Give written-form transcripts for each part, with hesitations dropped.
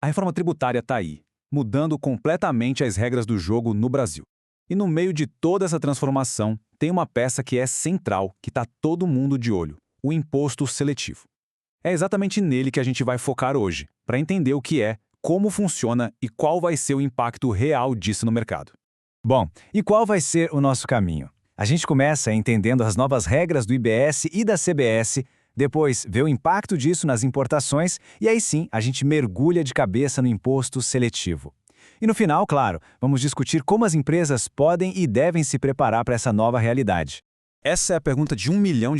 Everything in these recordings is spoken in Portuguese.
A reforma tributária está aí, mudando completamente as regras do jogo no Brasil. E no meio de toda essa transformação, tem uma peça que é central, que está todo mundo de olho: o imposto seletivo. É exatamente nele que a gente vai focar hoje, para entender o que é, como funciona e qual vai ser o impacto real disso no mercado. Bom, e qual vai ser o nosso caminho? A gente começa entendendo as novas regras do IBS e da CBS, depois vê o impacto disso nas importações e aí sim a gente mergulha de cabeça no imposto seletivo. E no final, claro, vamos discutir como as empresas podem e devem se preparar para essa nova realidade. Essa é a pergunta de US$ 1 milhão,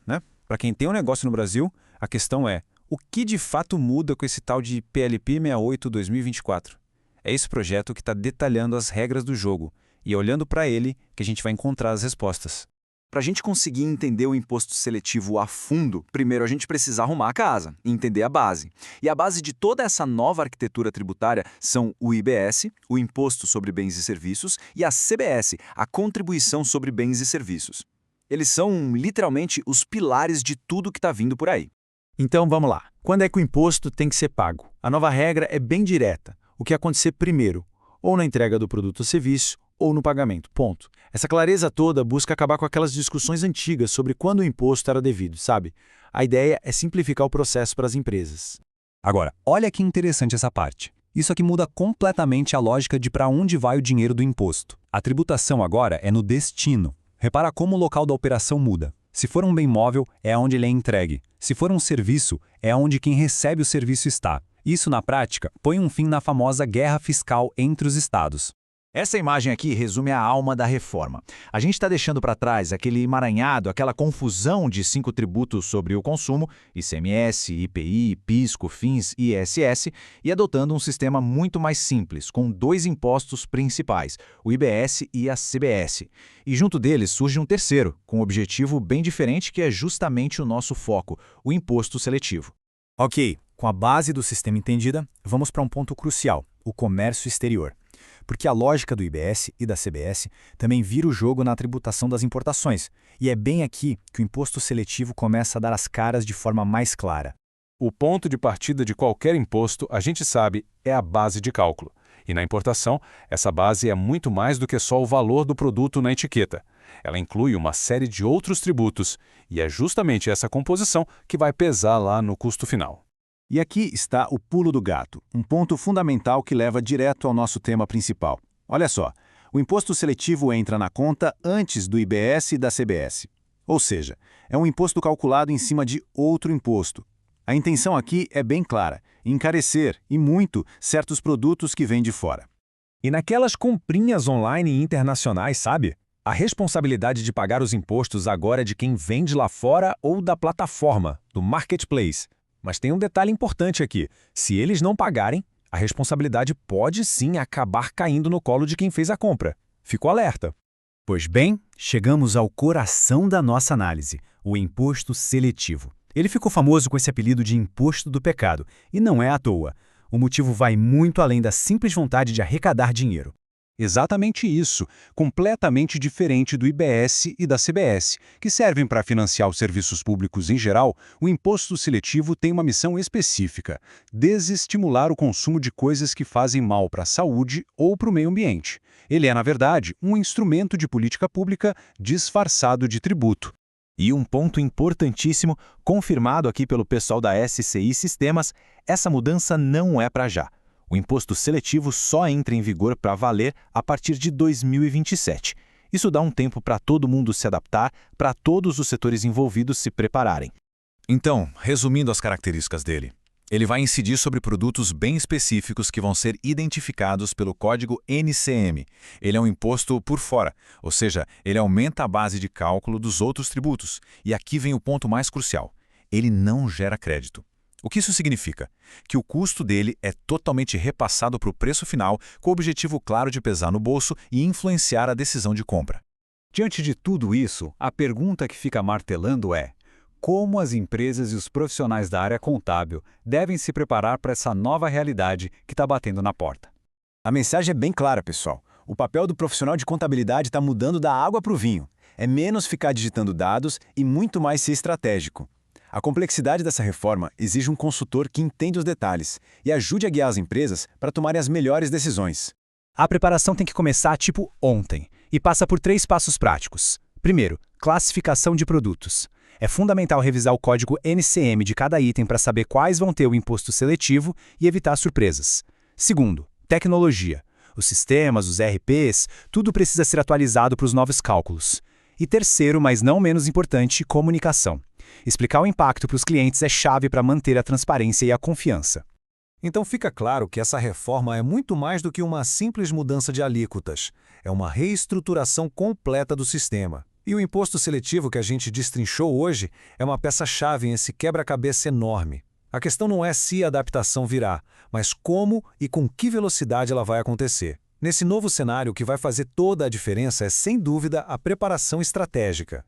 né? Para quem tem um negócio no Brasil, a questão é: o que de fato muda com esse tal de PLP 68/2024? É esse projeto que está detalhando as regras do jogo, e é olhando para ele que a gente vai encontrar as respostas. Para a gente conseguir entender o imposto seletivo a fundo, primeiro a gente precisa arrumar a casa e entender a base. E a base de toda essa nova arquitetura tributária são o IBS, o Imposto sobre Bens e Serviços, e a CBS, a Contribuição sobre Bens e Serviços. Eles são, literalmente, os pilares de tudo que está vindo por aí. Então vamos lá. Quando é que o imposto tem que ser pago? A nova regra é bem direta. O que acontecer primeiro, ou na entrega do produto ou serviço, ou no pagamento, ponto. Essa clareza toda busca acabar com aquelas discussões antigas sobre quando o imposto era devido, sabe? A ideia é simplificar o processo para as empresas. Agora, olha que interessante essa parte. Isso aqui muda completamente a lógica de para onde vai o dinheiro do imposto. A tributação agora é no destino. Repara como o local da operação muda. Se for um bem móvel, é onde ele é entregue. Se for um serviço, é onde quem recebe o serviço está. Isso, na prática, põe um fim na famosa guerra fiscal entre os estados. Essa imagem aqui resume a alma da reforma. A gente está deixando para trás aquele emaranhado, aquela confusão de 5 tributos sobre o consumo, ICMS, IPI, PIS, COFINS e ISS, e adotando um sistema muito mais simples, com 2 impostos principais, o IBS e a CBS. E junto deles surge um terceiro, com um objetivo bem diferente que é justamente o nosso foco, o imposto seletivo. Ok, com a base do sistema entendida, vamos para um ponto crucial, o comércio exterior. Porque a lógica do IBS e da CBS também vira o jogo na tributação das importações, e é bem aqui que o imposto seletivo começa a dar as caras de forma mais clara. O ponto de partida de qualquer imposto, a gente sabe, é a base de cálculo. E na importação, essa base é muito mais do que só o valor do produto na etiqueta. Ela inclui uma série de outros tributos, e é justamente essa composição que vai pesar lá no custo final. E aqui está o pulo do gato, um ponto fundamental que leva direto ao nosso tema principal. Olha só, o imposto seletivo entra na conta antes do IBS e da CBS. Ou seja, é um imposto calculado em cima de outro imposto. A intenção aqui é bem clara: encarecer, e muito, certos produtos que vêm de fora. E naquelas comprinhas online internacionais, sabe? A responsabilidade de pagar os impostos agora é de quem vende lá fora ou da plataforma, do marketplace. Mas tem um detalhe importante aqui: se eles não pagarem, a responsabilidade pode sim acabar caindo no colo de quem fez a compra. Fico alerta. Pois bem, chegamos ao coração da nossa análise, o imposto seletivo. Ele ficou famoso com esse apelido de imposto do pecado, e não é à toa. O motivo vai muito além da simples vontade de arrecadar dinheiro. Exatamente isso, completamente diferente do IBS e da CBS, que servem para financiar os serviços públicos em geral. O imposto seletivo tem uma missão específica: desestimular o consumo de coisas que fazem mal para a saúde ou para o meio ambiente. Ele é, na verdade, um instrumento de política pública disfarçado de tributo. E um ponto importantíssimo, confirmado aqui pelo pessoal da SCI Sistemas, essa mudança não é para já. O imposto seletivo só entra em vigor para valer a partir de 2027. Isso dá um tempo para todo mundo se adaptar, para todos os setores envolvidos se prepararem. Então, resumindo as características dele, ele vai incidir sobre produtos bem específicos que vão ser identificados pelo código NCM. Ele é um imposto por fora, ou seja, ele aumenta a base de cálculo dos outros tributos. E aqui vem o ponto mais crucial: ele não gera crédito. O que isso significa? Que o custo dele é totalmente repassado para o preço final, com o objetivo claro de pesar no bolso e influenciar a decisão de compra. Diante de tudo isso, a pergunta que fica martelando é: como as empresas e os profissionais da área contábil devem se preparar para essa nova realidade que está batendo na porta? A mensagem é bem clara, pessoal. O papel do profissional de contabilidade está mudando da água para o vinho. É menos ficar digitando dados e muito mais ser estratégico. A complexidade dessa reforma exige um consultor que entenda os detalhes e ajude a guiar as empresas para tomarem as melhores decisões. A preparação tem que começar tipo ontem e passa por 3 passos práticos. Primeiro, classificação de produtos. É fundamental revisar o código NCM de cada item para saber quais vão ter o imposto seletivo e evitar surpresas. Segundo, tecnologia. Os sistemas, os ERPs, tudo precisa ser atualizado para os novos cálculos. E terceiro, mas não menos importante, comunicação. Explicar o impacto para os clientes é chave para manter a transparência e a confiança. Então fica claro que essa reforma é muito mais do que uma simples mudança de alíquotas. É uma reestruturação completa do sistema. E o imposto seletivo que a gente destrinchou hoje é uma peça-chave nesse quebra-cabeça enorme. A questão não é se a adaptação virá, mas como e com que velocidade ela vai acontecer. Nesse novo cenário, o que vai fazer toda a diferença é, sem dúvida, a preparação estratégica.